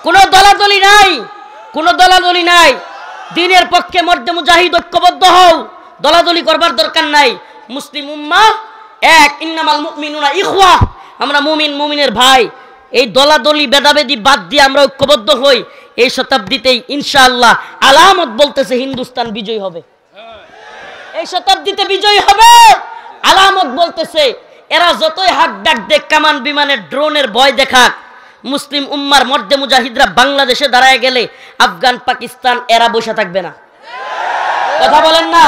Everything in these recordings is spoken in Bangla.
কোনো দলাদলি নাই, কোনো দলাদলি নাই। দ্বীনের পক্ষে মর্দে মুজাহিদ ঐক্যবদ্ধ হও, দলাদলি করবার দরকার নাই। মুসলিম উম্মাহ এক, ইন্নামাল মুমিনুনা ইখওয়া, আমরা মুমিন মুমিনের ভাই। এই দলাদলি ভেদাভেদি বাদ দিয়ে আমরা ঐক্যবদ্ধ হই। এই শতাব্দীতেই ইনশাআল্লাহ আলামত বলতেছে হিন্দুস্তান বিজয়ী হবে, এই শতাব্দীতে বিজয়ী হবে। আলামত বলতেছে। এরা যতই হাত ডাক দেখ, কামান বিমানের ড্রোনের ভয় দেখাক, মুসলিম উম্মার মর্দে মুজাহিদরা বাংলাদেশে দাঁড়ায় গেলে আফগান পাকিস্তান এরা বসে থাকবে না। কথা বলেন না?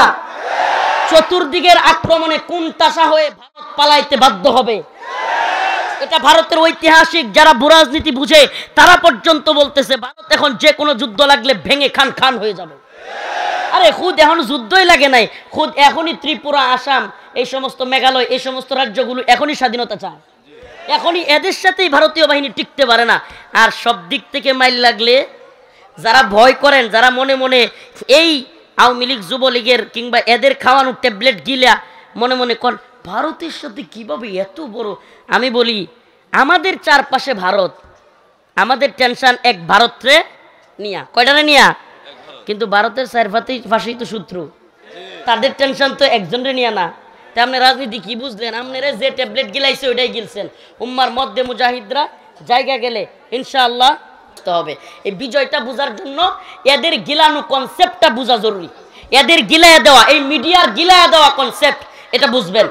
চতুর্দিকের আক্রমণে কুনতাসা হয়ে ভারত পালাইতে বাধ্য হবে। এটা ভারতের ঐতিহাসিক যারা ভূরাজনীতি বুঝে তারা পর্যন্ত বলতেছে ভারত এখন যে কোনো যুদ্ধ লাগলে ভেঙে খান খান হয়ে যাবে। আরে খুদ এখন যুদ্ধই লাগে নাই, খুদ এখনই ত্রিপুরা, আসাম, এই সমস্ত মেঘালয়, এই সমস্ত রাজ্যগুলো এখনই স্বাধীনতা চায়। এখনই এদের সাথেই ভারতীয় বাহিনী টিকতে পারে না। আর সব দিক থেকে মাইল লাগলে যারা ভয় করেন, যারা মনে মনে এই আওয়ামী লীগ, যুবলীগের কিংবা এদের খাওয়ানো ট্যাবলেট গিলা মনে মনে কন ভারতের সাথে কিভাবে এত বড়, আমি বলি আমাদের চারপাশে ভারত, আমাদের টেনশন এক ভারতরে নিয়া, কয়টারে নিয়া, কিন্তু ভারতের পাশেই তো শত্রু, তাদের টেনশন তো একজনের নিয়া না। তা আপনি রাজনীতি কি বুঝলেন? আপনারা যে ট্যাবলেট গিলাইছে ওইটাই গিলছেন। উম্মার মধ্যে মুজাহিদরা জায়গা গেলে ইনশাআল্লাহ হবে। এই বিজয়টা বোঝার জন্য এদের গিলানো কনসেপ্টটা বোঝা জরুরি। এদের গিলায় দেওয়া, এই মিডিয়ার গিলায় দেওয়া কনসেপ্ট, এটা বুঝবেন।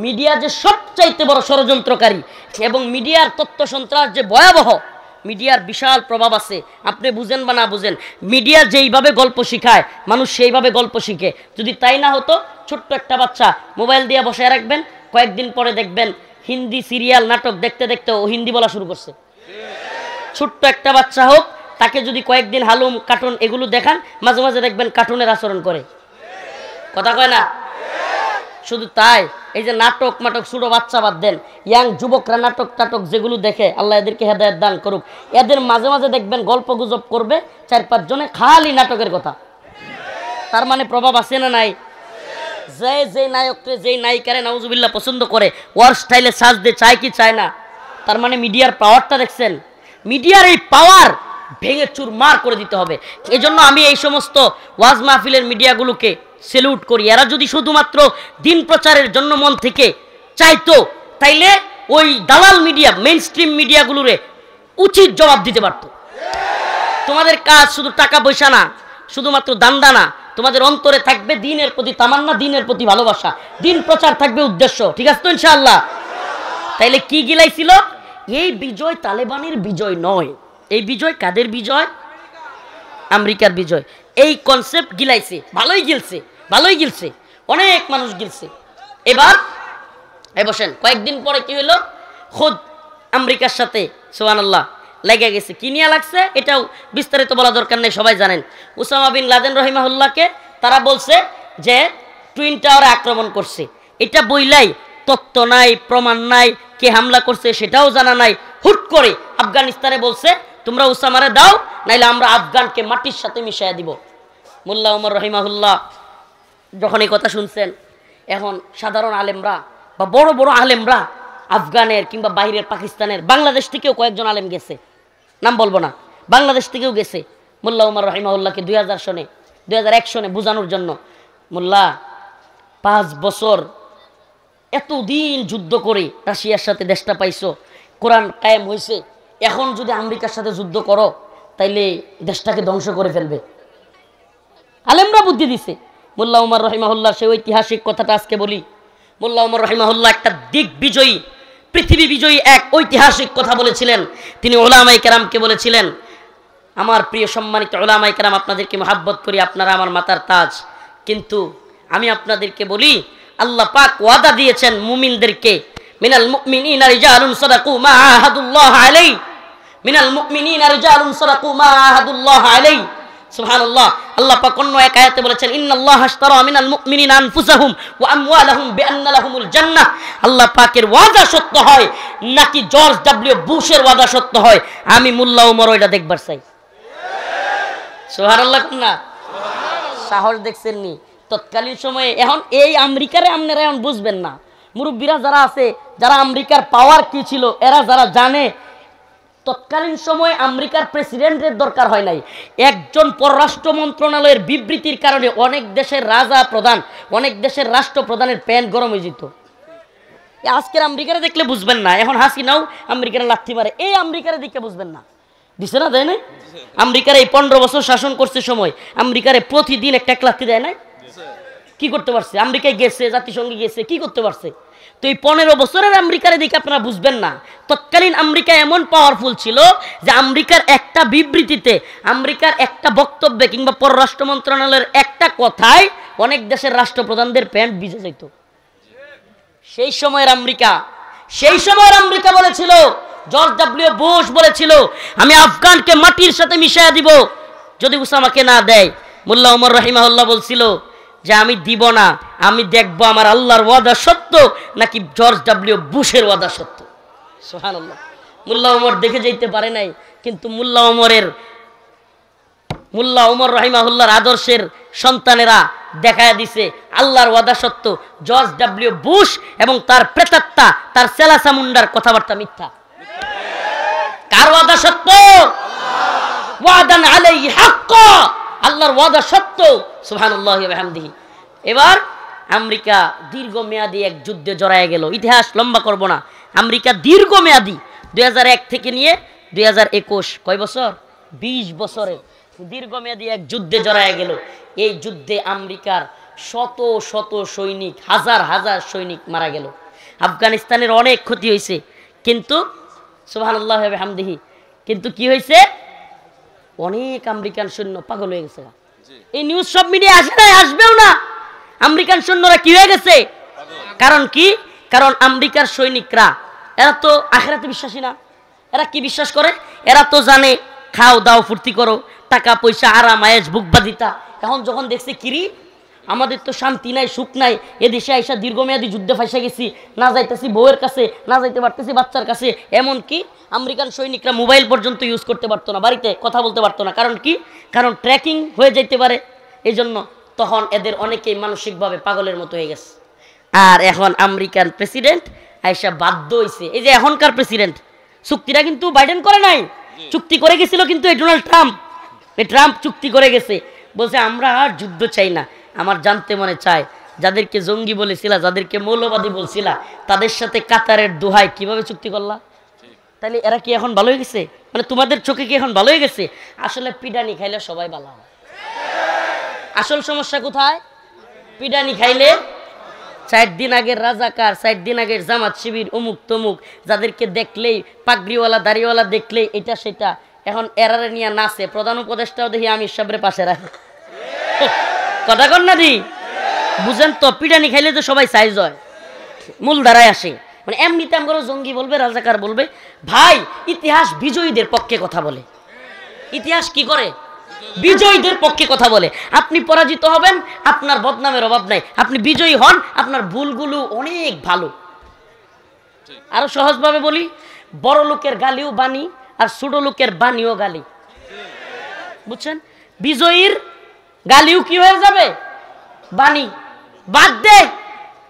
মিডিয়া যে সবচাইতে বড় ষড়যন্ত্রকারী এবং মিডিয়ার তথ্য সন্ত্রাস যে ভয়াবহ, মিডিয়ার বিশাল প্রভাব আছে। আপনি বুঝেন বা না বুঝেন, মিডিয়া যেইভাবে গল্প শিখায় মানুষ সেইভাবে গল্প শিখে। যদি তাই না হতো, ছোট্ট একটা বাচ্চা মোবাইল দিয়ে বসায় রাখবেন, কয়েকদিন পরে দেখবেন হিন্দি সিরিয়াল নাটক দেখতে দেখতে ও হিন্দি বলা শুরু করছে। ছোট্ট একটা বাচ্চা হোক, তাকে যদি কয়েকদিন হালুম, কার্টুন এগুলো দেখান, মাঝে মাঝে দেখবেন কার্টুনের আচরণ করে। কথা কয় না? শুধু তাই, এই যে নাটক মাটক ছোট বাচ্চা বাদ দেন, ইয়াং যুবকরা নাটক টাটক যেগুলো দেখে, আল্লাহ এদেরকে হেদায়েত দান করুক, এদের মাঝে মাঝে দেখবেন গল্প গুজব করবে 4-5 জনে খালি নাটকের কথা। তার মানে প্রভাব আছে না নাই? যে নায়ককে, যেই নায়িকারে নাউজুবিল্লাহ পছন্দ করে, ওয়ার স্টাইলে সাজতে চায় কি চায় না? তার মানে মিডিয়ার পাওয়ারটা দেখছেন? মিডিয়ার এই পাওয়ার ভেঙে চুরমার করে দিতে হবে। এজন্য আমি এই সমস্ত ওয়াজ মাহফিলের মিডিয়াগুলোকে সেলুট করি। এরা যদি শুধুমাত্র দিন প্রচারের জন্য মন থেকে চাইতো, তাইলে ওই দালাল মিডিয়া, মেইন স্ট্রিম মিডিয়াগুলোরে উচিত জবাব দিতে পারতো। তোমাদের কাজ শুধু টাকা পয়সা না, শুধুমাত্র দান্দা না, তোমাদের অন্তরে থাকবে দিনের প্রতি তামান্না, দিনের প্রতি ভালোবাসা, দিন প্রচার থাকবে উদ্দেশ্য। ঠিক আছে তো ইনশাআল্লাহ? তাইলে কি গিলাইছিল? এই বিজয় তালেবানের বিজয় নয়, এই বিজয় কাদের বিজয়? আমেরিকার বিজয়। এই কনসেপ্ট গিলাইছে, ভালোই গিলছে, ভালোই গিলছে, অনেক মানুষ গিলছে। এবার বসেন, কয়েকদিন পরে কি হলো? খুদ আমেরিকার সাথে সুবহানাল্লাহ লেগে গেছে। কি নিয়ে লাগছে এটাও বিস্তারিত বলা দরকার নেই, সবাই জানেন। উসামা বিন লাদেন রহিমাহুল্লাহকে তারা বলছে যে টুইন টাওয়ারে আক্রমণ করছে। এটা বইলাই তথ্য নাই, প্রমাণ নাই, কে হামলা করছে সেটাও জানা নাই। হুট করে আফগানিস্তানে বলছে তোমরা উসামারে দাও, নাইলে আমরা আফগানকে মাটির সাথে মিশাইয়া দিব। মোল্লা ওমর রহিমাহুল্লাহ যখন এই কথা শুনছেন, এখন সাধারণ আলেমরা বা বড় বড় আলেমরা আফগানের কিংবা বাইরের পাকিস্তানের, বাংলাদেশ থেকেও কয়েকজন আলেম গেছে, নাম বলবো না, বাংলাদেশ থেকেও গেছে মোল্লা ওমর রহিমাহুল্লাহকে 2001 সনে বোঝানোর জন্য। মোল্লা 5 বছর এতদিন যুদ্ধ করে রাশিয়ার সাথে দেশটা পাইছো, কোরআন কায়েম হয়েছে, এখন যদি আমেরিকার সাথে যুদ্ধ করো তাইলে দেশটাকে ধ্বংস করে ফেলবে। আলেমরা বুদ্ধি দিছে। মোল্লা ওমর রহিমাহুল্লাহ সেই ঐতিহাসিক কথাটা আজকে বলি। মোল্লা ওমর রহিমাহুল্লাহ একটা দিগ্বিজয়ী, পৃথিবী বিজয়ী এক ঐতিহাসিক কথা বলেছিলেন। তিনি উলামায়ে কেরামকে বলেছিলেন, আমার প্রিয় সম্মানিত উলামায়ে কেরাম, আপনাদেরকে মহব্বত করি, আপনারা আমার মাথার তাজ, কিন্তু আমি আপনাদেরকে বলি আল্লাহ পাক ওয়াদা দিয়েছেন মুমিনদেরকে, মিনাল মুমিনিনা রিজালুন সাদাকু মা আহাদুল্লাহ আলাইহি, মিনাল মুমিনিনা রিজালুন সাদাকু মা আহাদুল্লাহ আলাইহি। সুবহানাল্লাহ। আল্লাহ পাক অন্য এক আয়াতে বলেছেন ইন্নাল্লাহা আশতারা মিনাল মুমিনিনা আনফুসাহুম ওয়া আমওয়ালাহুম বিআন্না লাহুমুল জান্নাহ। আল্লাহ পাকের ওয়াদা সত্য হয় নাকি জর্জ ডব্লিউ বুশের ওয়াদা সত্য হয়? আমি মোল্লা ওমর ওইটা দেখবার চাই। সুবহানাল্লাহ না? সাহস দেখছেন নি তৎকালীন সময়ে? এখন এই আমেরিকারে আপনারা এখন বুঝবেন না, মুরব্বীরা যারা আছে, যারা আমেরিকার পাওয়ার কি ছিল, এরা যারা জানে, তৎকালীন সময় আমেরিকার প্রেসিডেন্টের দরকার হয় নাই, একজন পররাষ্ট্র মন্ত্রণালয়ের বিবৃতির কারণে অনেক দেশের রাজা প্রধান, অনেক দেশের রাষ্ট্রপ্রধানের প্যান্ট গরম হয়ে যেত। আজকের আমেরিকারে দেখলে বুঝবেন না, এখন হাসিনাও আমেরিকার লাথি মারে, এই আমেরিকারে দেখে বুঝবেন না। দিছে না, দেয় না? আমেরিকার এই 15 বছর শাসন করছে সময় আমেরিকারে প্রতিদিন একটা লাথি দেয় না? কি করতে পারছে? আমেরিকায় গেছে, জাতিসংঘে গেছে, কি করতে পারছে? তো এই 15 বছরের আমেরিকারে দেখে আপনারা বুঝবেন না। তৎকালীন আমেরিকা এমন পাওয়ারফুল ছিল যে আমেরিকার একটা বিবৃতিতে, আমেরিকার একটা বক্তব্যে কিংবা পররাষ্ট্র মন্ত্রণালয়ের একটা কথায় অনেক দেশের রাষ্ট্রপ্রধানদের প্যান্ট ভিজে যেত। সেই সময়ের আমেরিকা বলেছিল, জর্জ ডব্লিউ বুশ বলেছিল, আমি আফগানকে মাটির সাথে মিশিয়ে দিব যদি উসামাকে না দেয়। মোল্লা ওমর রাহিমাহুল্লাহ বলছিল যে আমি দিব না, আমি দেখবো আমার আল্লাহর ওয়াদা সত্য নাকি জর্জ ডব্লিউ বুশের ওয়াদা সত্য। সুবহানাল্লাহ। মোল্লা ওমর দেখে যেতে পারে নাই, কিন্তু মোল্লা ওমর রাহিমাহুল্লাহর আদর্শের সন্তানেরা দেখায় দিছে আল্লাহর ওয়াদা সত্য, জর্জ ডব্লিউ বুশ এবং তার প্রেতাত্মা, তার সেলাসা মুন্ডার কথাবার্তা মিথ্যা। কার ওয়াদা সত্য? ওয়াদান আলাইহি হাক্কা, আল্লাহর ওয়াদা সত্য। সুবহানাল্লাহি ওয়া বিহামদিহি। এবার আমেরিকা দীর্ঘমেয়াদী এক যুদ্ধে জড়ায় গেল। ইতিহাস লম্বা করব না, আমেরিকা দীর্ঘমেয়াদী 2001 থেকে নিয়ে 2021, কয় বছর? 20 বছরের দীর্ঘমেয়াদী এক যুদ্ধে জড়ায় গেল। এই যুদ্ধে আমেরিকার শত শত সৈনিক, হাজার হাজার সৈনিক মারা গেল। আফগানিস্তানের অনেক ক্ষতি হয়েছে, কিন্তু সুবহানাল্লাহি ওয়া বিহামদিহি, কিন্তু কি হয়েছে? অনেক আমেরিকান সৈন্য পাগল হয়ে গেছে। এই নিউজ সব মিডিয়া আসে নাই, আসবেও না। আমেরিকান সৈন্যরা কি হয়ে গেছে? কারণ কি? কারণ আমেরিকার সৈনিকরা এরা তো আখিরাতে বিশ্বাসী না। এরা কি বিশ্বাস করে? এরা তো জানে খাও দাও ফুর্তি করো, টাকা পয়সা আরাম আয়েশ বুকবাদিতা। এখন যখন দেখছে কিরি আমাদের তো শান্তি নাই, সুখ নাই, এদেশে আইসা দীর্ঘমেয়াদী যুদ্ধে ফাঁসে গেছি, না যাইতেছি বউয়ের কাছে, না যাইতে পারতেছি বাচ্চার কাছে, এমনকি আমেরিকান সৈনিকরা মোবাইল পর্যন্ত ইউজ করতে পারতো না, বাড়িতে কথা বলতে পারতো না। কারণ কি? কারণ ট্র্যাকিং হয়ে যাইতে পারে, এই জন্য তখন এদের অনেকেই মানসিকভাবে পাগলের মতো হয়ে গেছে। আর এখন আমেরিকান প্রেসিডেন্ট আইসা বাধ্য হয়েছে, এই যে এখনকার প্রেসিডেন্ট, চুক্তিটা কিন্তু বাইডেন করে নাই, চুক্তি করে গেছিল কিন্তু এই ডোনাল্ড ট্রাম্প। এই ট্রাম্প চুক্তি করে গেছে, বলছে আমরা আর যুদ্ধ চাই না। আমার জানতে মনে চায় যাদেরকে জঙ্গি বলেছিলা, যাদেরকে মৌলবাদী বলছিলা, তাদের সাথে কাতারের দোহাই কিভাবে চুক্তি করলা? তাহলে এরা কি এখন ভালো হয়ে গেছে? মানে তোমাদের চোখে কি এখন ভালো হয়ে গেছে? আসলে পিডানি খাইলে সবাই ভালো হয়। আসল সমস্যা কোথায়? পিডানি খাইলে 4 দিন আগের রাজাকার, 4 দিন আগের জামাত শিবির, অমুক তমুক, যাদেরকে দেখলেই পাগড়িওয়ালা দাড়িওয়ালা দেখলেই এটা সেটা, এখন এরারে নিয়ে নাচে। প্রধান উপদেষ্টাও দেখি আমির সাহেবের পাশে রাখে। কথা কন না দি? বুঝেন তো, পিডানি খাইলে তো সবাই সাইজ হয়, মূল ধারায় আসে। মানে এমনিতে আমগুলো জঙ্গি বলবে, রাজাকার বলবে। ভাই, ইতিহাস বিজয়ীদের পক্ষে কথা বলে। ইতিহাস কি করে? বিজয়ীদের পক্ষে কথা বলে। আপনি পরাজিত হবেন, আপনার বদনামের অভাব নাই। আপনি বিজয়ী হন, আপনার ভুলগুলো অনেক ভালো। আরো সহজভাবে বলি, বড় লোকের গালিও বাণী, আর ছোট লোকের বাণীও গালি। বুঝছেন? বিজয়ীর গালিও কি হয়ে যাবে? বাণী। বাদ দে,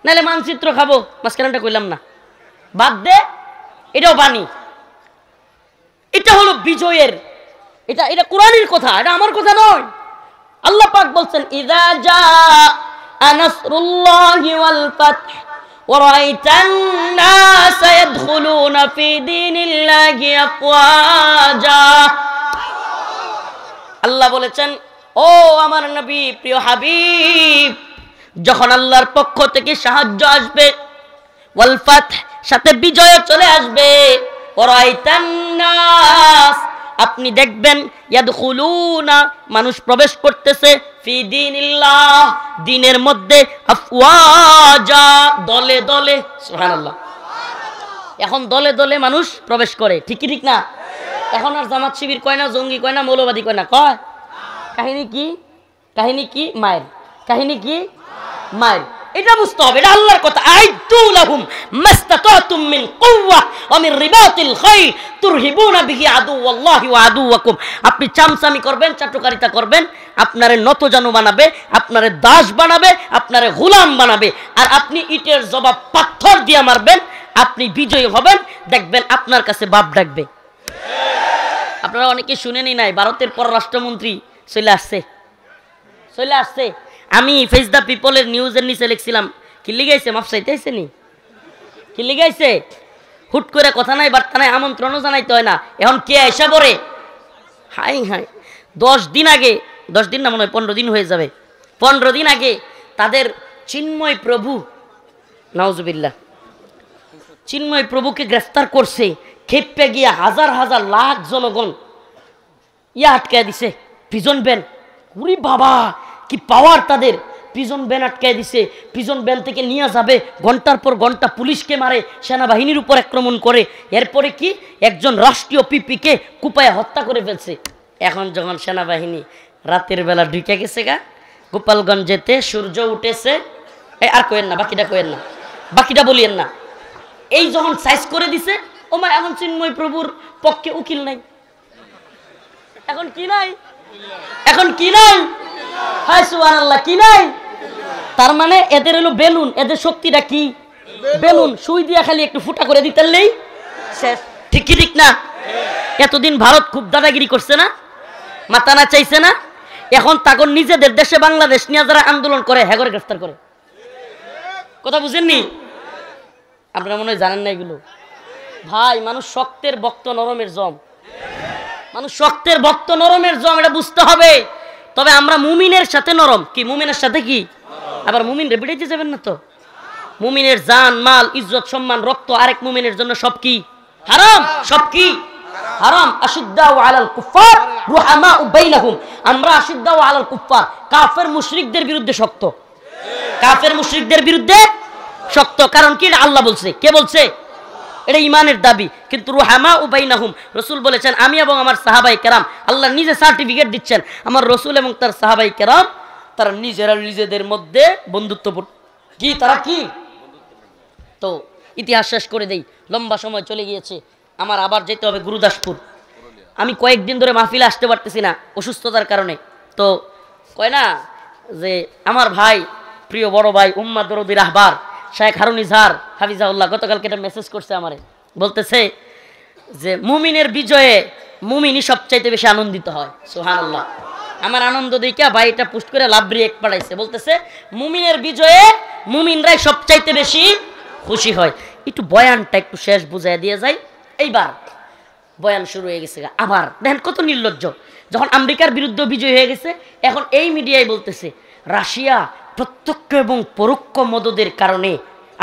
নাহলে মানচিত্র খাবো, মাঝখানটা কইলাম না, বাদ দে, এটাও বাণী। এটা হলো বিজয়ের, এটা কোরআনের কথা, এটা আমার কথা নয়। আল্লাহ পাক বলছেন, ইযা জাআ নাসরুল্লাহি ওয়াল ফাতহ ওয়া রাআইতান নাসা ইয়াদখুলুনা ফি দীনিল্লাহি আফওয়াজা। আল্লাহ বলেছেন, ও আমার নবী, প্রিয় হাবিব, যখন আল্লাহর পক্ষ থেকে সাহায্য আসবে, ওয়াল ফাতহ, সাথে বিজয় চলে আসবে, ওয়া রাআইতান নাস, আপনি দেখবেন, ইয়াদখুলুনা, মানুষ প্রবেশ করতেছে, ফি দীনিল্লাহ, দ্বীনের মধ্যে, আফওয়াজা, দলে দলে। সুবহানাল্লাহ। এখন দলে দলে মানুষ প্রবেশ করে, ঠিক কি ঠিক না? এখন আর জামাত শিবির কয় না, জঙ্গি কয় না, মৌলবাদী কয় না, কয় কাহিনী কি? কাহিনী কি? মায়ের কাহিনী কি? মায়ের। এটা বুঝতে হবে, এটা আল্লাহর কথা। আইদু লাহুম মাস্তাতাতুম মিন কুওয়া ওয়া মিন রিবাতিল খাইল তুরহিবুনা বিহি আদুওয়াল্লাহি ওয়া আদুওয়াকুম। আপনি চামচামি করবেন, চাটুকারিতা করবেন, আপনারে নতজানু বানাবে, আপনারে দাস বানাবে, আপনারে গোলাম বানাবে, আর আপনি ইটের জবাব পাথর দিয়ে মারবেন, আপনি বিজয়ী হবেন, দেখবেন আপনার কাছে বাপ ডাকবে। আপনারা অনেকে শুনেনি নাই, ভারতের পররাষ্ট্রমন্ত্রী চলে আসছে। আমি ফেস দ্য পিপলের নিউজের নিচে লিখছিলাম, কি লিগাইছে মাপ চাইতেছে নি, কি লিগাইছে, হুট করে কথা নাই বার্তা নাই, আমন্ত্রণও জানাইতে হয় না, এখন কে এসে পড়ে। হাই 10 দিন না মনে হয় 15 দিন হয়ে যাবে, 15 দিন আগে তাদের চিন্ময় প্রভু, নাউজুবিল্লাহ, চিন্ময় প্রভুকে গ্রেফতার করছে, খেপে গিয়ে হাজার হাজার লাখ জনগণ আটকায় দিছে প্রিজন ভ্যান। উরি বাবা, কি পাওয়ার তাদের! প্রিজন ভ্যান আটকায় দিছে, প্রিজন ভ্যান থেকে নিয়ে যাবে, ঘন্টার পর ঘন্টা পুলিশকে মারে, সেনাবাহিনীর উপর আক্রমণ করে, এরপরে কি একজন রাষ্ট্রীয় পিপিকে কুপায় হত্যা করে ফেলছে। এখন যখন সেনাবাহিনী রাতের বেলা ঢুকে গেছে গা গোপালগঞ্জেতে, সূর্য উঠেছে, আর কইেন না, বাকিটা বলিয়েন না, এই যখন সাইজ করে দিছে, ওমা এখন চিন্ময় প্রভুর পক্ষে উকিল নাই, এখন কি নাই, হায় সুবহানাল্লাহ, কি নাই। তার মানে এদের হলো বেলুন, এদের শক্তিটা কি বেলুন, সুই দিয়া খালি একটু ফুটা করে দিতেলেই শেষ। ঠিক কি ঠিক না? এতদিন ভারত খুব দাদাগিরি করছে না, মাথা না চাইছে না, এখন তখন নিজেদের দেশে বাংলাদেশ নিয়ে যারা আন্দোলন করে হ্যাগরে গ্রেফতার করে। কথা বুঝেননি? আপনারা মনে হয় জানেন না এগুলো। ভাই, মানুষ শক্তের ভক্ত নরমের জম, এটা বুঝতে হবে। তবে আমরা মুমিনের সাথে নরম, কি মুমিনের সাথে কি, আবার মুমিন রে বিড়াইতে যাবেন না তো। মুমিনের জান মাল ইজ্জত সম্মান রক্ত আরেক মুমিনের জন্য সব কি হারাম, সব কি হারাম। আশিদ্দাউ আলাল কুফার রুহামাউ বাইনাহুম, আমরা আশিদ্দাউ আলাল কুফার, কাফের মুশরিকদের বিরুদ্ধে শক্ত, কারণ কি আল্লাহ বলছে, কে বলছে? এটা ইমানের দাবি। কিন্তু রুহামাউ বাইনাহুম, রাসূল বলেছেন আমি এবং আমার সাহাবায়ে কেরাম, আল্লাহ নিজে সার্টিফিকেট দিচ্ছেন, আমার রাসূল এবং তার সাহাবায়ে কেরাম তারা নিজেদের মধ্যে বন্ধুত্বপূর্ণ, কি তারা কি। তো ইতিহাস শেষ করে দেই, লম্বা সময় চলে গিয়েছে, আমার আবার যেতে হবে গুরুদাসপুর। আমি কয়েকদিন ধরে মাহফিলে আসতে পারতেছি না অসুস্থতার কারণে। তো কয় না যে আমার ভাই, প্রিয় বড় ভাই উম্মাহ দরদি রাহবার শায়েখ হারুন ইজহার হাফিজাহুল্লাহ গতকালকে একটা মেসেজ করছে আমারে, বলতেছে যে মুমিনের বিজয়ে মুমিনই সবচাইতে বেশি আনন্দিত হয়। সুবহানাল্লাহ। আমার আনন্দ দেখিয়া ভাই এটা পোস্ট করে লাভ রিয়েক্ট পাঠাইছে, বলতেছে মুমিনের বিজয়ে মুমিনরাই সবচাইতে বেশি খুশি হয়। একটু বয়ানটা একটু শেষ বুঝাই দিয়ে যায়। এইবার বয়ান শুরু হয়ে গেছে, আবার দেখেন কত নির্লজ্জ, যখন আমেরিকার বিরুদ্ধে বিজয় হয়ে গেছে, এখন এই মিডিয়ায় বলতেছে রাশিয়া প্রত্যক্ষ এবং পরোক্ষ মদদের কারণে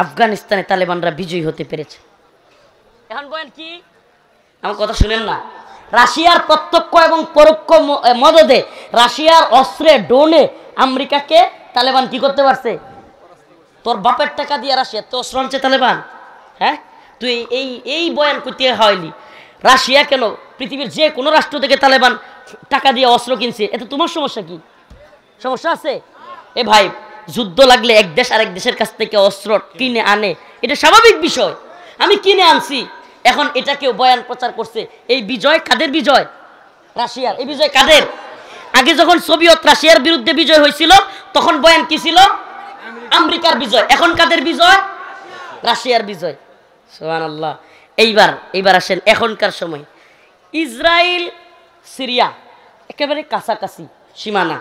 আফগানিস্তানে তালেবানরা বিজয়ী হতে পেরেছে। এখন বয়ান কি, আমার কথা শুনেন না, রাশিয়ার প্রত্যক্ষ এবং পরোক্ষ মদদে, রাশিয়ার অস্ত্রে ড্রোনে আমেরিকাকে তালেবান কি করতে পারছে? তোর বাপের টাকা দিয়ে রাশিয়া তো অস্ত্র আনছে তালেবান। হ্যাঁ, তুই এই বয়ান করতে হয়নি। রাশিয়া কেন, পৃথিবীর যে কোনো রাষ্ট্র থেকে তালেবান টাকা দিয়ে অস্ত্র কিনছে, এতে তোমার সমস্যা কি? সমস্যা আছে? এ ভাই, যুদ্ধ লাগলে এক দেশ আরেক দেশের কাছ থেকে অস্ত্র কিনে আনে, এটা স্বাভাবিক বিষয়। আমি কিনে আনছি, এখন এটা কেউ বয়ান প্রচার করছে। এই বিজয় কাদের বিজয়? রাশিয়ার। এই বিজয় কাদের? আগে যখন সোভিয়েত রাশিয়ার বিরুদ্ধে বিজয় হয়েছিল তখন বয়ান কি ছিল? আমেরিকার বিজয়। এখন কাদের বিজয়? রাশিয়ার বিজয়। সুবহানাল্লাহ। এইবার আসেন এখনকার সময়, ইসরায়েল সিরিয়া একেবারে কাছাকাছি সীমানা।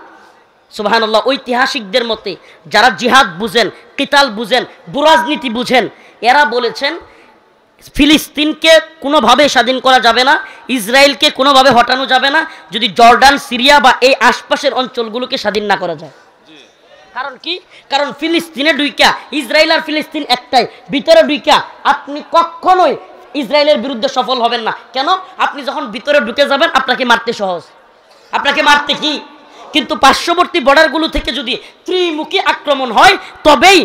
সুবহানাল্লাহ। ঐতিহাসিকদের মতে, যারা জিহাদ বুঝেন, কিতাল বুঝেন, বুরাজনীতি বুঝেন, এরা বলেছেন ফিলিস্তিনকে কোনোভাবে স্বাধীন করা যাবে না, ইসরায়েলকে কোনোভাবে হটানো যাবে না যদি জর্ডান, সিরিয়া বা এই আশপাশের অঞ্চলগুলোকে স্বাধীন না করা যায়। কারণ কি? কারণ ফিলিস্তিনে ঢুইকা, ইসরায়েল আর ফিলিস্তিন একটাই, ভিতরে ঢুইকা আপনি কখনোই ইসরায়েলের বিরুদ্ধে সফল হবেন না। কেন? আপনি যখন ভিতরে ঢুকে যাবেন আপনাকে মারতে সহজ, আপনাকে মারতে কি। কিন্তু পার্শ্ববর্তী বর্ডারগুলো থেকে যদি ত্রিমুখী আক্রমণ হয় তবেই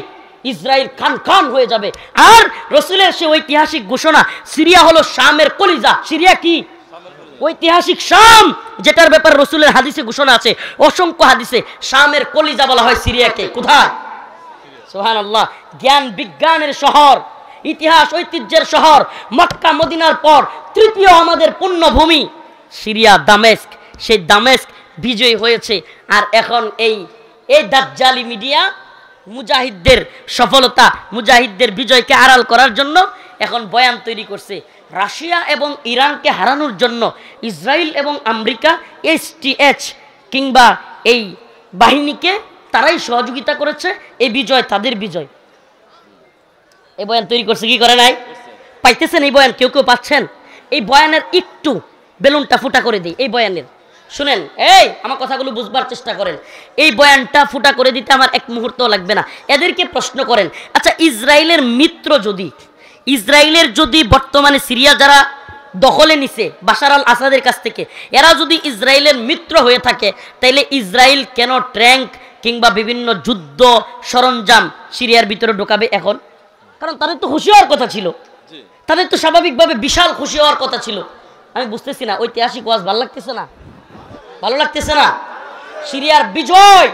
ইসরায়েল খান হয়ে যাবে। আর রাসূলের সে ঐতিহাসিক ঘোষণা, সিরিয়া হলো শামের কলিজা। সিরিয়া কি? ঐতিহাসিক শাম, যেটার ব্যাপারে রাসূলের হাদিসে ঘোষণা আছে, অসংখ্য হাদিসে। শামের কলিজা বলা হয় সিরিয়াকে। কোথায়? সুবহানাল্লাহ। জ্ঞান বিজ্ঞানের শহর, ইতিহাস ঐতিহ্যের শহর, মক্কা মদিনার পর তৃতীয় আমাদের পুণ্যভূমি সিরিয়া, দামেস্ক। সেই দামেস্ক বিজয়ী হয়েছে। আর এখন এই দাজ্জালি মিডিয়া মুজাহিদদের সফলতা, মুজাহিদদের বিজয়কে আড়াল করার জন্য এখন বয়ান তৈরি করছে রাশিয়া এবং ইরানকে হারানোর জন্য ইসরায়েল এবং আমেরিকা STH কিংবা এই বাহিনীকে তারাই সহযোগিতা করেছে। এই বিজয় তাদের বিজয়। এই বয়ান তৈরি করছে কি করে নাই? পাইতেছেন এই বয়ান? কেউ কেউ পাচ্ছেন? এই বয়ানের একটু বেলুনটা ফুটা করে দিই। এই বয়ানের শুনেন, এই আমার কথাগুলো বুঝবার চেষ্টা করেন। এই বয়ানটা ফুটা করে দিতে আমার এক মুহূর্তও লাগবে না। এদেরকে প্রশ্ন করেন, আচ্ছা ইসরায়েলের মিত্র যদি, ইসরায়েলের যদি বর্তমানে সিরিয়া যারা দখলে নিছে বাশার আল আসাদের কাছ থেকে, এরা যদি ইসরায়েলের মিত্র হয়ে থাকে, তাইলে ইসরায়েল কেন ট্যাঙ্ক কিংবা বিভিন্ন যুদ্ধ সরঞ্জাম সিরিয়ার ভিতরে ঢোকাবে এখন? কারণ তাদের তো খুশি হওয়ার কথা ছিল, তাদের তো স্বাভাবিকভাবে বিশাল খুশি হওয়ার কথা ছিল। আমি বুঝতেছি না ঐতিহাসিক ওয়াজ ভালো লাগতেছে না, ভালো লাগতেছে না? সিরিয়ার বিজয়,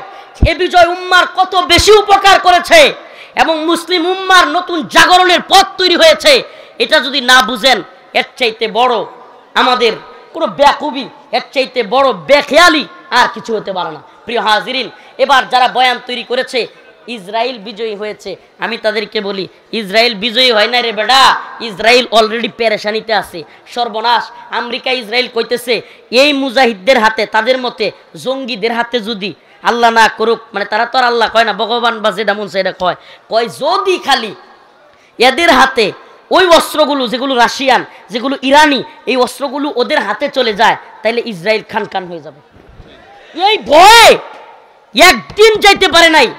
এ বিজয় উম্মার কত বেশি উপকার করেছে এবং মুসলিম উম্মার নতুন জাগরণের পথ তৈরি হয়েছে। এটা যদি না বুঝেন, এর চাইতে বড় আমাদের কোনো বেকুবি, এর চাইতে বড় বেখেয়ালি আর কিছু হতে পারে না। প্রিয় হাজিরিন, এবার যারা বয়ান তৈরি করেছে ইসরায়েল বিজয়ী হয়েছে, আমি তাদেরকে বলি ইসরায়েল বিজয়ী হয় না রে বেটা, ইসরায়েল অলরেডি পেরেশানিতে আছে, সর্বনাশ। আমেরিকা ইসরায়েল কইতেছে এই মুজাহিদদের হাতে, তাদের মতে জঙ্গিদের হাতে যদি আল্লাহ না করুক, মানে তারা তো আর আল্লাহ কয় না, ভগবান বা যেটা মন সেটা কয়, কয় যদি খালি এদের হাতে ওই অস্ত্রগুলো যেগুলো রাশিয়ান, যেগুলো ইরানি, এই অস্ত্রগুলো ওদের হাতে চলে যায়, তাইলে ইসরায়েল খান খান হয়ে যাবে। এই ভয়ে একদিন যাইতে পারে নাই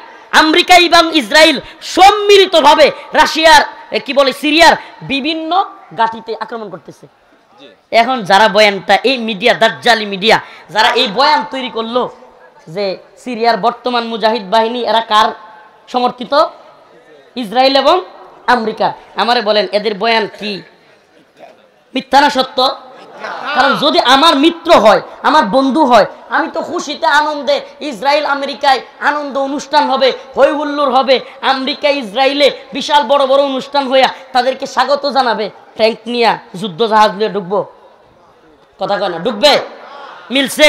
আমেরিকা এবং ইসরায়েল সম্মিলিতভাবে রাশিয়ার কি বলে সিরিয়ার বিভিন্ন ঘাঁটিতে আক্রমণ করতেছে। এখন যারা বয়ানটা, এই মিডিয়া, দাজ্জালি মিডিয়া, যারা এই বয়ান তৈরি করলো যে সিরিয়ার বর্তমান মুজাহিদ বাহিনী এরা কার সমর্থিত? ইসরায়েল এবং আমেরিকা। আমারে বলেন এদের বয়ান কি মিথ্যা না সত্য? কারণ যদি আমার মিত্র হয়, আমার বন্ধু হয়, আমি তো খুশিতে আনন্দে, ইসরায়েল আমেরিকায় আনন্দ অনুষ্ঠান হবে, হই হুল্লোড় হবে, আমেরিকা ইসরায়েলে বিশাল বড় বড় অনুষ্ঠান হইয়া তাদেরকে স্বাগত জানাবে, ট্যাঙ্ক নিয়ে যুদ্ধ জাহাজ নিয়ে ঢুকবো, কথা কয় না? ঢুকবে? মিলছে?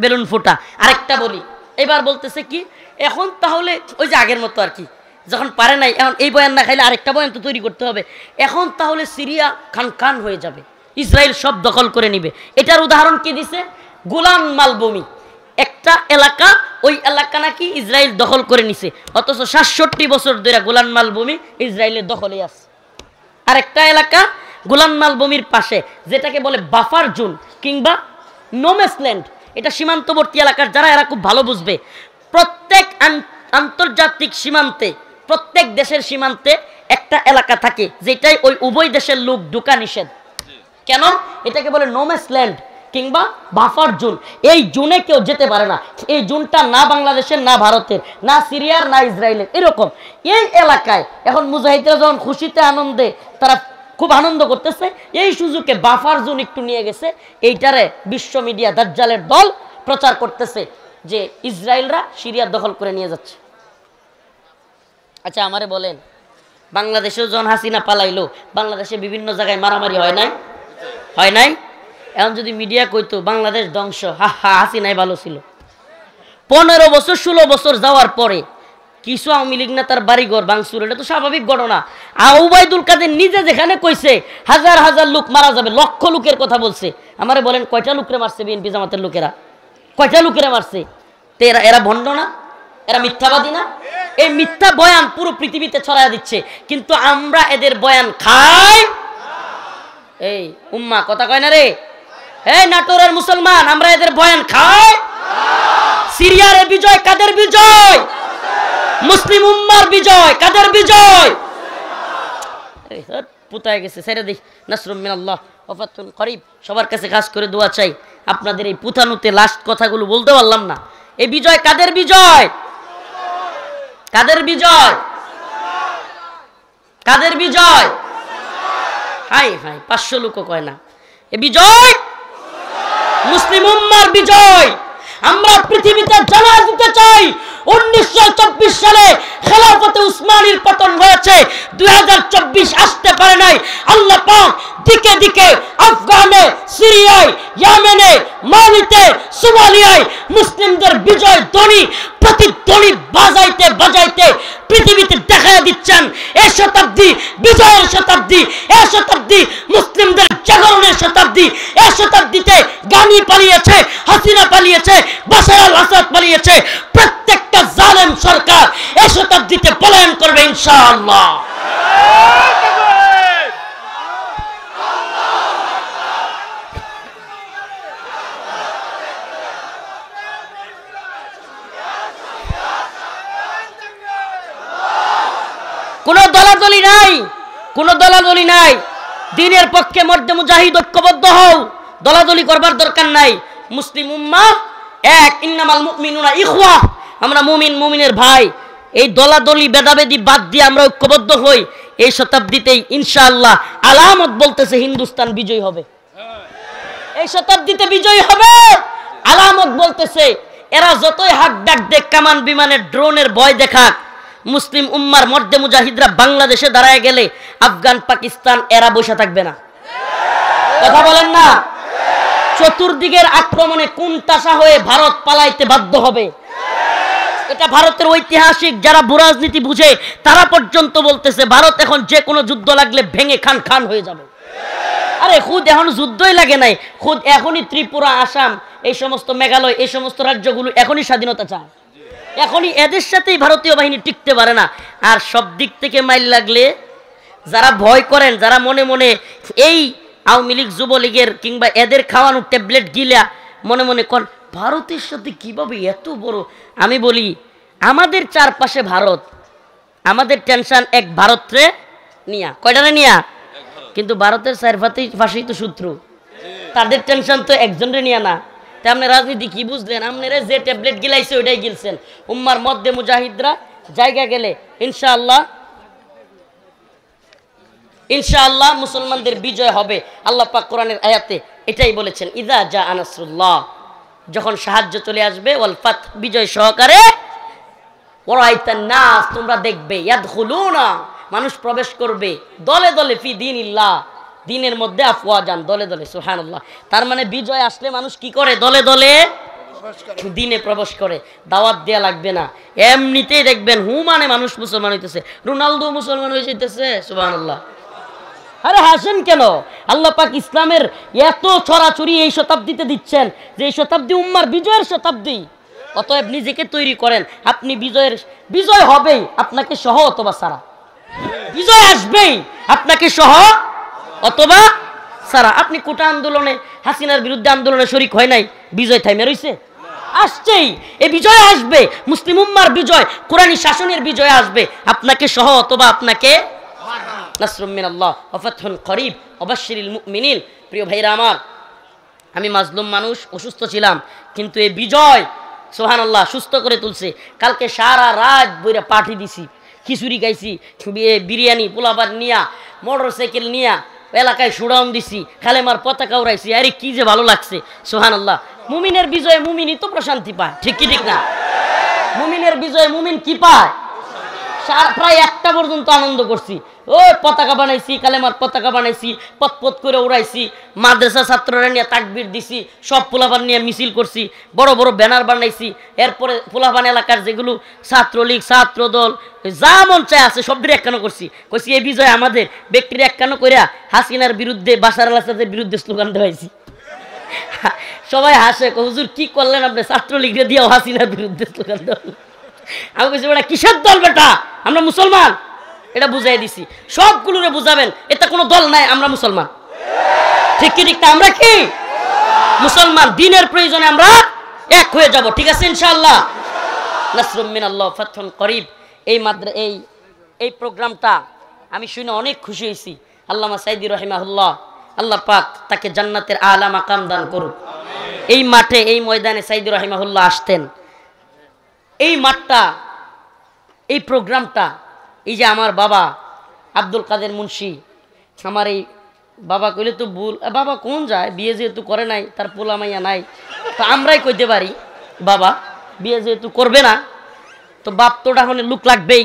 বেলুন ফোটা। আরেকটা বলি, এবার বলতেছে কি এখন তাহলে ওই যে আগের মতো আর কি, যখন পারে নাই, এখন এই বয়ান না খাইলে আরেকটা বয়ান তো তৈরি করতে হবে। এখন তাহলে সিরিয়া খান খান হয়ে যাবে, ইসরায়েল সব দখল করে নিবে। এটার উদাহরণ কি দিছে? গোলান মালভূমি একটা এলাকা, ওই এলাকা নাকি ইসরায়েল দখল করে নিছে, অথচ ৬৭ বছর ধরে গোলান মালভূমি ইসরায়েলের দখলে আছে। আর একটা এলাকা গোলান মালভূমির পাশে, যেটাকে বলে বাফার জোন কিংবা নোম্যান্সল্যান্ড, এটা সীমান্তবর্তী এলাকার যারা, এরা খুব ভালো বুঝবে। প্রত্যেক আন্তর্জাতিক সীমান্তে, প্রত্যেক দেশের সীমান্তে একটা এলাকা থাকে যেটাই ওই উভয় দেশের লোক ঢোকা নিষেধ। কেন? এটাকে বলে নোম্যান্সল্যান্ড কিংবা বাফার জোন। এই জোনে কেউ যেতে পারে না। এই জোনটা না বাংলাদেশের, না ভারতের, না সিরিয়ার, না ইসরায়েলের, এরকম এই এলাকায় এখন মুজাহিদরা যখন খুশিতে আনন্দে তারা খুব আনন্দ করতেছে, এই সুযোগে বাফার জোন একটু নিয়ে গেছে। এইটারে বিশ্ব মিডিয়া দাজ্জালের দল প্রচার করতেছে যে ইসরায়েলরা সিরিয়া দখল করে নিয়ে যাচ্ছে। আচ্ছা আমারে বলেন, বাংলাদেশেও যখন হাসিনা পালাইলো, বাংলাদেশে বিভিন্ন জায়গায় মারামারি হয় নাই? হয় নাই? এখন যদি মিডিয়া কইতো বাংলাদেশ ধ্বংস, হা হা হাসিনাই ভালো ছিল। 15 বছর 16 বছর যাওয়ার পরে কিছু আওয়ামী লীগ নেতার বাড়িঘর ভাঙচুর, এটা তো স্বাভাবিক ঘটনা। ওবায়দুল কাদের নিজে যেখানে কইছে হাজার হাজার লোক মারা যাবে, লক্ষ লোকের কথা বলছে, আমারে বলেন কয়টা লোকরে মারছে বিএনপি জামাতের লোকেরা? কয়টা লোকেরা মারছে? তো এরা ভণ্ড না? এরা মিথ্যাবাদী না? এই মিথ্যা বয়ান পুরো পৃথিবীতে ছড়ায় দিচ্ছে, কিন্তু আমরা এদের বয়ান খাই। এই উম্মা কথা কয় না রে? এই নাটোরের মুসলমান, আমরা এদের বয়ান খাই। সিরিয়ার বিজয় কাদের বিজয়? মুসলিম উম্মার বিজয়। কাদের বিজয়? পুতায় গেছে, ছেড়ে দিই। নাসরুম মিনাল্লাহ ওয়া ফাতহুন করিব। সবার কাছে খাস করে দোয়া চাই, আপনাদের এই পুতানুতে লাস্ট কথাগুলো বলতে পারলাম না। এই বিজয় কাদের বিজয়? কাদের বিজয়? কাদের বিজয়? হাই হাই 500 লোকও কয় না। এ বিজয় মুসলিম উম্মার বিজয়। আমরা পৃথিবীতে জানা দিতে চাই, 1924 সালে খেলাফতে উসমানীর পতন হয়েছে, 2024 আসতে পারে নাই। আল্লাহ পাক দিকে দিকে আফগানে, সিরিয়ায়, ইয়েমেনে, মালিতে, সোমালিয়ায় মুসলিমদের বিজয় ধ্বনি প্রতিধ্বনি বাজাইতে বাজাইতে পৃথিবীতে দেখা দিচ্ছেন। এই শতাব্দী বিজয়ের শতাব্দী, এই শতাব্দী মুসলিমদের জাগরণের শতাব্দী। এই শতাব্দীতে গানি পালিয়েছে, হাসিনা পালিয়েছে, বাশার আল আসাদ পালিয়েছে, প্রত্যেকটা জালেম সরকার এই শতাব্দীতে পলায়ন করবে ইনশাআল্লাহ। কোন দলাদলি নাই, কোন দলাদলি নাই। দ্বীনের পক্ষে মর্দে মুজাহিদ ঐক্যবদ্ধ হও, দলাদলি করবার দরকার নাই। মুসলিম উম্মাহ এক, ইন্নামাল মুমিনুনা ইখওয়া, আমরা মুমিন মুমিনের ভাই। এই দলাদলি ভেদাভেদি বাদ দিয়ে আমরা ঐক্যবদ্ধ হই। এই শতাব্দীতেই ইনশাআল্লাহ আলামত বলতেছে হিন্দুস্তান বিজয় হবে, এই শতাব্দীতে বিজয় হবে। আলামত বলতেছে। এরা যতই হাক ডাক দেখ, কামান বিমানের ড্রোনের ভয় দেখাক, মুসলিম উম্মার মর্দে মুজাহিদরা বাংলাদেশে দাঁড়ায় গেলে আফগান পাকিস্তান এরা বসে থাকবে না। কথা বলেন না? চতুর্দিকের আক্রমণে কুনতাসা হয়ে ভারত পালাইতে বাধ্য হবে। এটা ভারতের ঐতিহাসিক যারা ভূরাজনীতি বুঝে তারা পর্যন্ত বলতেছে ভারত এখন যে কোনো যুদ্ধ লাগলে ভেঙে খান খান হয়ে যাবে। আরে খুদ এখন যুদ্ধই লাগে নাই, খুদ এখনই ত্রিপুরা, আসাম, এই সমস্ত মেঘালয়, এই সমস্ত রাজ্যগুলো এখনই স্বাধীনতা চায়। এখনই এদের সাথেই ভারতীয় বাহিনী টিকতে পারে না। আর সব দিক থেকে মাইল লাগলে যারা ভয় করেন, যারা মনে মনে এই আওয়ামী লীগ, যুবলীগের কিংবা এদের খাওয়ানো ট্যাবলেট গিলা মনে মনে কন ভারতের সাথে কিভাবে এত বড়, আমি বলি আমাদের চারপাশে ভারত, আমাদের টেনশন এক ভারতরে নিয়া, কয়টারে নিয়া, কিন্তু ভারতের চারপাশেই তো শত্রু, তাদের টেনশন তো একজনের নিয়া না। তা আপনি রাজনীতি কি বুঝলেন? আপনারা যে ট্যাবলেট গিলাইছে ওইটাই গিলছেন। উম্মার মধ্যে মুজাহিদরা জায়গা গেলে ইনশাআল্লাহ ইনশাআল্লাহ মুসলমানদের বিজয় হবে। আল্লাহ পাক কোরআনের আয়াতে এটাই বলেছেন, ইযা জা নাসরুল্লাহ, যখন সাহায্য চলে আসবে, ওয়াল ফাত, বিজয় সহকারে, ওয়ারাইতান নাস, তোমরা দেখবে, ইয়াদখুলুনা, মানুষ প্রবেশ করবে, দলে দলে ফি দীনিল্লাহ, দিনের মধ্যে আফওয়াজান, দলে দলে। সুবহানাল্লাহ। তার মানে বিজয় আসলে মানুষ কি করে? দলে দলে দিনে প্রবেশ করে। দাওয়াত দেয়া লাগবে না, এমনিতেই দেখবেন মানে মানুষ মুসলমান হইতেছে। রোনালদো মুসলমান হয়ে যেতেছে। সুবহানাল্লাহ। আরে হাসেন কেন? আল্লাহ পাক ইসলামের এত ছড়াছড়ি এই শতাব্দীতে দিচ্ছেন যে এই শতাব্দী উম্মার বিজয়ের শতাব্দী। অতএব নিজেকে তৈরি করেন, আপনি বিজয় হবেই, আপনাকে সহ অথবা সারা। বিজয় আসবেই, আপনাকে সহ অথবা সারা। আপনি কোটা আন্দোলনে, হাসিনার বিরুদ্ধে আন্দোলনে শরিক হয় নাই, বিজয় থাইমে রইছে? আসছেই, এই বিজয় আসবে। মুসলিম উম্মার বিজয়, কোরআনী শাসনের বিজয় আসবে, আপনাকে সহ অথবা আপনাকে। নাসরুম মিনাল্লাহ ওয়া ফাতহুন করিব ওয়া বাশশিরিল মুমিনিন। প্রিয় ভাইরা আমার, আমি মাজলুম মানুষ, অসুস্থ ছিলাম, কিন্তু এই বিজয় সুবহানাল্লাহ সুস্থ করে তুলছে। কালকে সারা রাত বইরা পার্টি দিছি, খিচুড়ি খাইছি, বিরিয়ানি, পোলাবার নিয়া, মোটর সাইকেল নিয়া এলাকায় সুড়াউন দিছি, কালেমার পতাকা উড়াইছি। আরে কি যে ভালো লাগছে। সুবহানাল্লাহ। মুমিনের বিজয়ে মুমিনই তো প্রশান্তি পায়, ঠিক কি ঠিক না? মুমিনের বিজয়ে মুমিন কি পায়? প্রায় 1টা পর্যন্ত আনন্দ করছি। ওই পতাকা বানাইছি, কালেমার পতাকা বানাইছি, পথ করে উড়াইছি, মাদ্রাসা ছাত্ররা নিয়ে তাকবীর দিছি, সব পোলাপান নিয়ে মিছিল করছি, বড় বড় ব্যানার বানাইছি। এরপরে পোলাপান এলাকার যেগুলো ছাত্রলীগ, ছাত্রদল, যা মন চায় আছে সবটির একখানো করছি। কইছি এই বিজয় আমাদের, ব্যক্তির একখানো কইরা হাসিনার বিরুদ্ধে, বাশার আল আসাদের বিরুদ্ধে স্লোগান দেওয়াইছি। সবাই হাসে, হুজুর কি করলেন আপনি? ছাত্রলীগরে দিয়েও হাসিনার বিরুদ্ধে স্লোগান দেওয়া। আমি বলছি বেটা কিসের দল বেটা, আমরা মুসলমান, এটা বুঝাই দিছি। সবগুলোরে বুঝাবেন এটা কোনো দল নাই, আমরা মুসলমান, ঠিক কি ঠিক না? আমরা কি মুসলমান, দিনের প্রয়োজনে আমরা এক হয়ে যাব, ঠিক আছে ইনশাআল্লাহ। নাসরুম মিনাল্লাহ ফাতহুন করিব। এই প্রোগ্রামটা আমি শুনে অনেক খুশি হয়েছি। আল্লামা সাইদি রহিমাহুল্লাহ, আল্লাহ পাক তাকে জান্নাতের আলা মাকাম দান করুক। এই মাঠে, এই ময়দানে সাইদি রহিমাহুল্লাহ আসতেন। এই মাঠটা, এই প্রোগ্রামটা, এই যে আমার বাবা আব্দুল কাদের মুন্সি, আমার এই বাবা কইলে তো ভুল, বাবা কোন যায়, বিয়ে যেহেতু করে নাই, তার পোলা মাইয়া নাই, তো আমরাই কইতে পারি বাবা বিয়ে যেহেতু করবে না, তো বাপ তো ডাহনে লুক লাগবেই,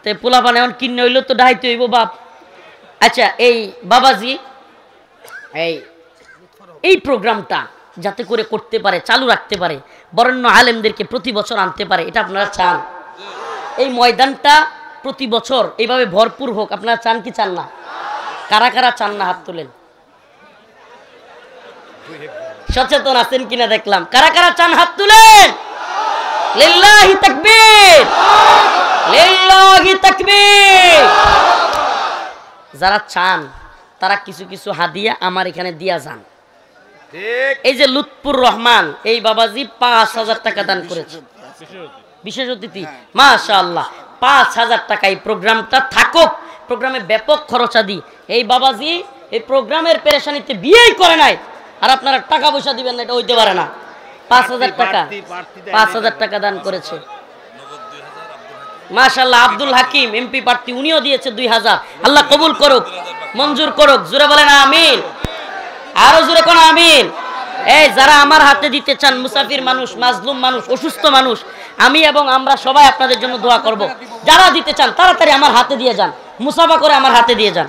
তো পোলাপান এখন কিনে হইলো তো ডাইতে হইব বাপ। আচ্ছা এই বাবাজি এই প্রোগ্রামটা যাতে করে করতে পারে, চালু রাখতে পারে, বরেণ্য আলেমদেরকে প্রতি বছর আনতে পারে, এটা আপনারা চান? এই ময়দানটা প্রতি বছর এইভাবে ভরপুর হোক, আপনারা চান কি চান না? কারা কারা চান না হাত তোলেন। সচেতন আছেন কিনা দেখলাম। কারা কারা চান হাত তুলেন। লিল্লাহি তাকবীর, লিল্লাহি তাকবীর। যারা চান তারা কিছু কিছু হাদিয়া আমার এখানে দিয়া যান। এই যে লুৎফুর রহমান এই বাবাজি ৫,০০০ টাকা দান করেছে, বিশেষ অতিথি, মাশাআল্লাহ ৫,০০০ টাকা। এই প্রোগ্রামটা থাকুক, প্রোগ্রামে ব্যাপক খরচাদি। এই বাবাজি এই প্রোগ্রামের পেরেশানিতে বিয়েই করে নাই, আর আপনারা টাকা পয়সা দিবেন না, এটা হইতে পারে না। ৫,০০০ টাকা, ৫,০০০ টাকা দান করেছে মাশাআল্লাহ। আব্দুল হাকিম এমপি প্রার্থী, উনিও দিয়েছে ২,০০০। আল্লাহ কবুল করুক, মঞ্জুর করুক। জোরে বলেন আমিন, আরো জোরে কোন আমিন। এই যারা আমার হাতে দিতে চান, মুসাফির মানুষ, মাজলুম মানুষ, অসুস্থ মানুষ, আমি এবং আমরা সবাই আপনাদের জন্য দোয়া করব। যারা দিতে চান তাড়াতাড়ি আমার হাতে দিয়ে যান, মুসাফা করে আমার হাতে দিয়ে যান।